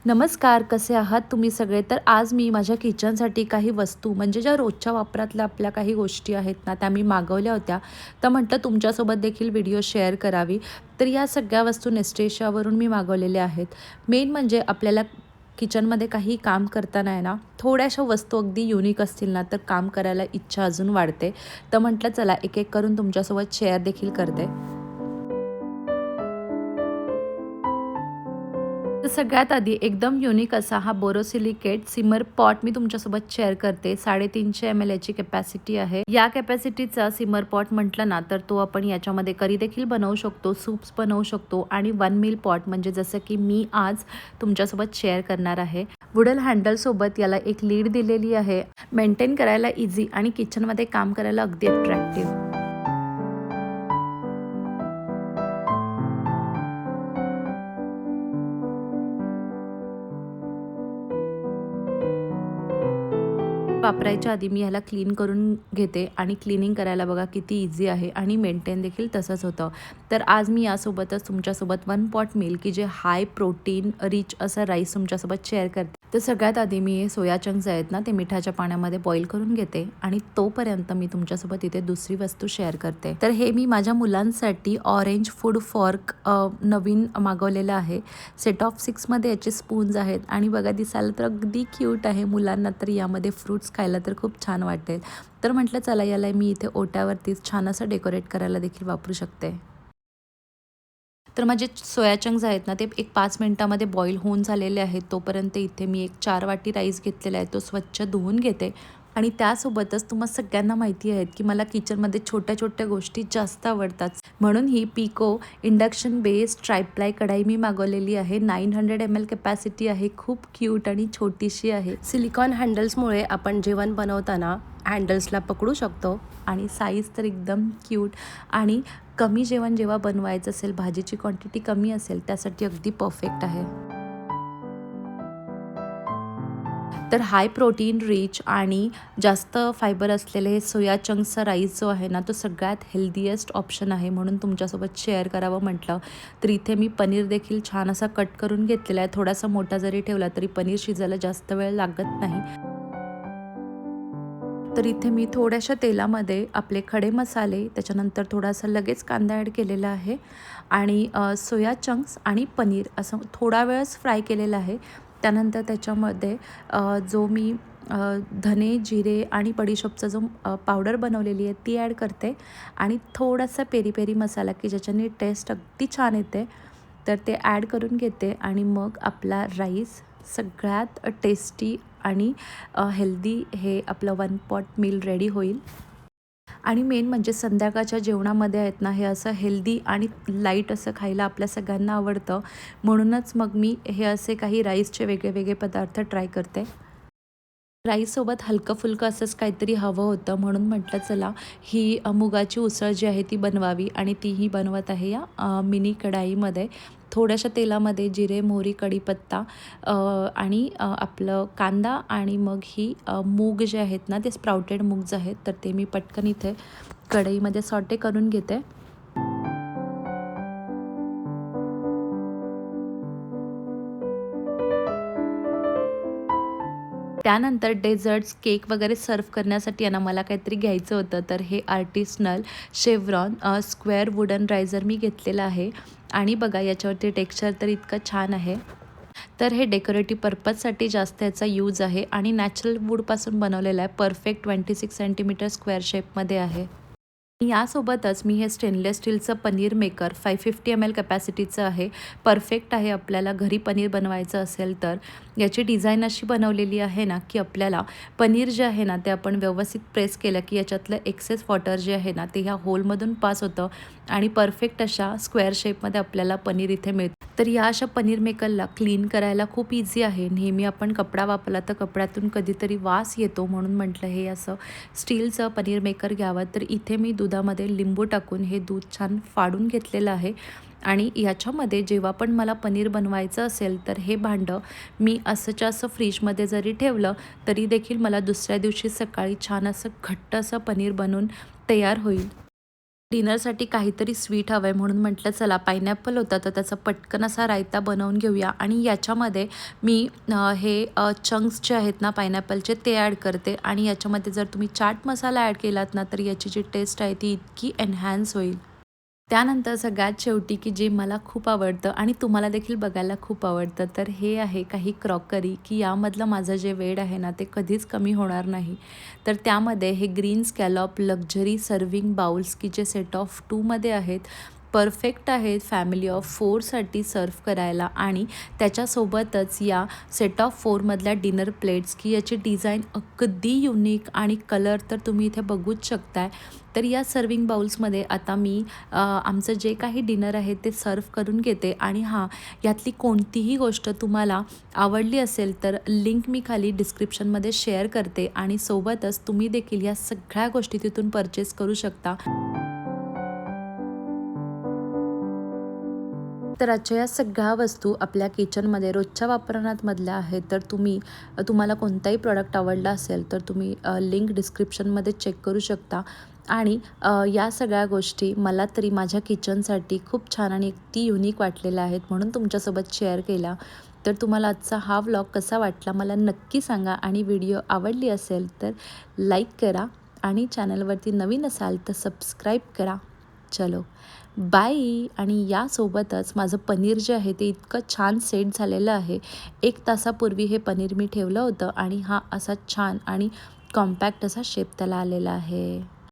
नमस्कार, कसे आहात तुम्ही सगळे? तर आज मी माझ्या किचनसाठी काही वस्तू म्हणजे ज्या रोजच्या वापरातल्या आपल्या काही गोष्टी आहेत ना, त्या मी मागवल्या होत्या. तर म्हटलं तुमच्यासोबत देखील व्हिडिओ शेअर करावी. तर या सगळ्या वस्तू नेस्टेशियावरून मी मागवलेल्या आहेत. मेन म्हणजे आपल्याला किचनमध्ये काही काम करताना आहे ना, थोड्याशा वस्तू अगदी युनिक असतील ना, तर काम करायला इच्छा अजून वाढते. तर म्हटलं चला एक-एक करून तुमच्यासोबत शेअर देखील करते. तर सगळ्यात आधी एकदम युनिक असा हा बोरोसिलिकेट सिमर पॉट मी तुमच्यासोबत शेअर करते. 350 ml याची कॅपॅसिटी आहे. या कॅपॅसिटीचा सिमर पॉट म्हटलं ना, तर तो आपण याच्यामध्ये करी देखील बनवू शकतो, सूप्स बनवू शकतो आणि 1 मील पॉट म्हणजे जसं की मी आज तुमच्यासोबत शेअर करणार आहे. वुडन हँडलसोबत याला एक लीड दिलेली आहे. मेंटेन करायला इझी आणि किचनमध्ये काम करायला अगदी अट्रॅक्टिव्ह. वापरायच्या आधी मी ह्याला क्लीन करून घेते आणि क्लीनिंग करायला बघा किती इझी आहे आणि मेंटेन देखील तसंच होतं. तर आज मी यासोबतच तुमच्यासोबत 1 पॉट मील की जे हाय प्रोटीन रिच असं राईस तुमच्यासोबत शेअर करते. तर सगळ्यात आधी मी हे सोया चंक्स आहेत ना, ते मिठाच्या पाण्यामध्ये बॉईल करून घेते आणि तोपर्यंत मी तुमच्यासोबत इथे दुसरी वस्तू शेअर करते. तर हे मी माझ्या मुलांसाठी ऑरेंज फूड फॉर्क नवीन मागवलेलं आहे. सेट ऑफ 6मध्ये याचे स्पून्स आहेत आणि बघा दिसायला तर अगदी क्यूट आहे. मुलांना तर यामध्ये फ्रूट्स खायला तर खूप छान वाटेल. तर म्हटलं चला याला मी इथे ओट्यावरतीच छान असं डेकोरेट करायला देखील वापरू शकते. तर माझे सोया चंक्स आहेत ना, ते एक 5 मिनिटामध्ये बॉईल होऊन झालेले आहेत. तोपर्यंत इथे मी एक 4 वाटी राईस घेतलेला आहे. तो स्वच्छ धुवून घेते आणि त्यासोबतच तुम्हाला सगळ्यांना माहिती आहेत, की मला किचनमध्ये छोट्या-छोट्या गोष्टी जास्त आवडतात. म्हणून ही पिको इंडक्शन बेस्ड ट्रायप्लाय कढाई मी मागवलेली आहे. 900 ml कॅपॅसिटी आहे. खूप क्यूट आणि छोटीशी आहे. सिलिकॉन हँडल्समुळे आपण जेवण बनवताना हँडल्सला पकडू शकतो आणि साईज तर एकदम क्यूट आणि कमी जेवण जेव्हा बनवायचं असेल, भाजीची क्वांटिटी कमी असेल, त्यासाठी अगदी परफेक्ट आहे. तर हाय प्रोटीन रिच आणि जास्त फायबर असलेले हे सोया चंक्सचा राईस जो आहे ना, तो सगळ्यात हेल्दीएस्ट ऑप्शन आहे. म्हणून तुमच्यासोबत शेअर करावं म्हटलं. तर इथे मी पनीर देखील छान असा कट करून घेतलेला आहे. थोडासा मोठा जरी ठेवला तरी पनीर शिजायला जास्त वेळ लागत नाही. तर इथे मी थोड्याशा तेलामध्ये आपले खडे मसाले, त्याच्यानंतर थोडासा लगेच कांदा ॲड केलेला आहे आणि सोया चंक्स आणि पनीर असं थोडा वेळच फ्राय केलेलं आहे. त्यानंतर त्याच्यामध्ये जो मी अ, धने, जिरे आणि बडीशोपचा जो पावडर बनवलेली आहे ती ॲड करते आणि थोडासा पेरी पेरी मसाला की ज्याच्याने टेस्ट अगदी छान येते. तर ते ॲड करून घेते आणि मग आपला राईस सगळ्यात टेस्टी आणि हेल्दी हे आपलं 1 पॉट मील रेडी होईल. आणि मेन म्हणजे संध्याकाळच्या जेवणामध्ये आहेत ना, हे असं हेल्दी आणि लाईट असं खायला आपल्या सगळ्यांना आवडतं. म्हणूनच मग मी हे असे काही राईसचे वेगळे वेगळे पदार्थ ट्राय करते. राईससोबत हलकं-फुलकं असंच काहीतरी हवं होतं म्हणून म्हटलं चला ही मुगाची उसळ जी आहे ती बनवावी आणि तीही बनवत आहे या मिनी कढाईमध्ये. थोड्याशा तेलामध्ये जिरे, मोहरी, कढीपत्ता आणि आपलं कांदा आणि मग ही मूग जे आहेत ना ते स्प्राउटेड मूग जे आहेत तर ते मी पटकन इथे कढईमध्ये सॉटे करून घेते. त्यानंतर डेझर्ट्स, केक वगैरे सर्व्ह करण्यासाठी आहे ना, मला काहीतरी घ्यायचं होतं. तर हे आर्टिसनल शेव्हरॉन स्क्वेअर वुडन रायझर मी घेतलेलं आहे आणि बघा याच्यावरती टेक्स्चर तर इतकं छान आहे. तर हे डेकोरेटिव्ह पर्पजसाठी जास्त याचा यूज आहे आणि नॅचरल वूडपासून बनवलेला आहे. परफेक्ट 26 सेंटीमीटर स्क्वेअर शेपमध्ये आहे. यासोबतच मी हे स्टेनलेस स्टीलचं पनीर मेकर 550 ml कॅपॅसिटीचं आहे. परफेक्ट आहे आपल्याला घरी पनीर बनवायचं असेल तर. याची डिझाईन अशी बनवलेली आहे ना, की आपल्याला पनीर जे आहे ना, ते आपण व्यवस्थित प्रेस केलं की याच्यातलं एक्सेस वॉटर जे आहे ना, ते ह्या होलमधून पास होतं आणि परफेक्ट अशा स्क्वेअर शेपमध्ये आपल्याला पनीर इथे मिळतं. तर या अशा पनीर मेकरला क्लीन करायला खूप इझी आहे. नेहमी आपण कपडा वापरला तर कपड्यातून कधीतरी वास येतो म्हणून म्हटलं हे असं स्टीलचं पनीर मेकर घ्यावं. तर इथे मी दुधामध्ये लिंबू टाकून हे दूध छान फाडून घेतलेलं आहे आणि याच्यामध्ये जेव्हा पण मला पनीर बनवायचं असेल तर हे भांडं मी असंच्या असं फ्रीजमध्ये जरी ठेवलं तरी देखील मला दुसऱ्या दिवशी सकाळी छान असं घट्ट असं पनीर बनवून तयार होईल. डिनरसाठी काहीतरी स्वीट हवं आहे म्हणून म्हटलं चला पायनॅपल होता तर त्याचा पटकन असा रायता बनवून घेऊया आणि याच्यामध्ये मी हे चंक्स जे आहेत ना पायनॅपलचे ते ॲड करते आणि याच्यामध्ये जर तुम्ही चाट मसाला ॲड केलात ना तर याची जी टेस्ट आहे ती इतकी एन्हॅन्स होईल. त्यानंतर सगळ्यात शेवटी की जे मला खूप आवडतं आणि तुम्हाला देखील बघायला खूप आवडतं तर हे आहे काही क्रॉकरी की यामधलं माझं जे वेड आहे ना ते कधीच कमी होणार नाही. तर त्यामध्ये हे green scallop luxury serving bowls की जे सेट ऑफ 2मध्ये आहेत. परफेक्ट आहेत फॅमिली ऑफ 4साठी सर्व्ह करायला आणि त्याच्यासोबतच या सेट ऑफ 4मधल्या डिनर प्लेट्स की याची डिझाईन अगदी युनिक आणि कलर तर तुम्ही इथे बघूच शकताय. तर या सर्विंग बाउल्समध्ये आता मी आमचं जे काही डिनर आहे ते सर्व्ह करून घेते आणि हां, यातली कोणतीही गोष्ट तुम्हाला आवडली असेल तर लिंक मी खाली डिस्क्रिप्शनमध्ये शेअर करते आणि सोबतच तुम्ही देखील या सगळ्या गोष्टी तिथून परचेस करू शकता. तर आजच्या या सगळ्या वस्तू आपल्या किचनमध्ये रोजच्या वापरण्यामधल्या आहेत. तर तुम्हाला कोणताही प्रॉडक्ट आवडला असेल तर तुम्ही लिंक डिस्क्रिप्शनमध्ये चेक करू शकता आणि या सगळ्या गोष्टी मला तरी माझ्या किचनसाठी खूप छान आणि अगदी युनिक वाटलेल्या आहेत म्हणून तुमच्यासोबत शेअर केल्या. तर तुम्हाला आजचा हा व्लॉग कसा वाटला मला नक्की सांगा आणि व्हिडिओ आवडली असेल तर लाईक करा आणि चॅनलवरती नवीन असाल तर सबस्क्राईब करा. चलो बाय. आणि यासोबतच माझं पनीर जे आहे ते इतकं छान सेट झालेलं आहे. 1 तासापूर्वी हे पनीर मी ठेवलं होतं आणि हा असा छान आणि कॉम्पॅक्ट असा शेप त्याला आलेला आहे.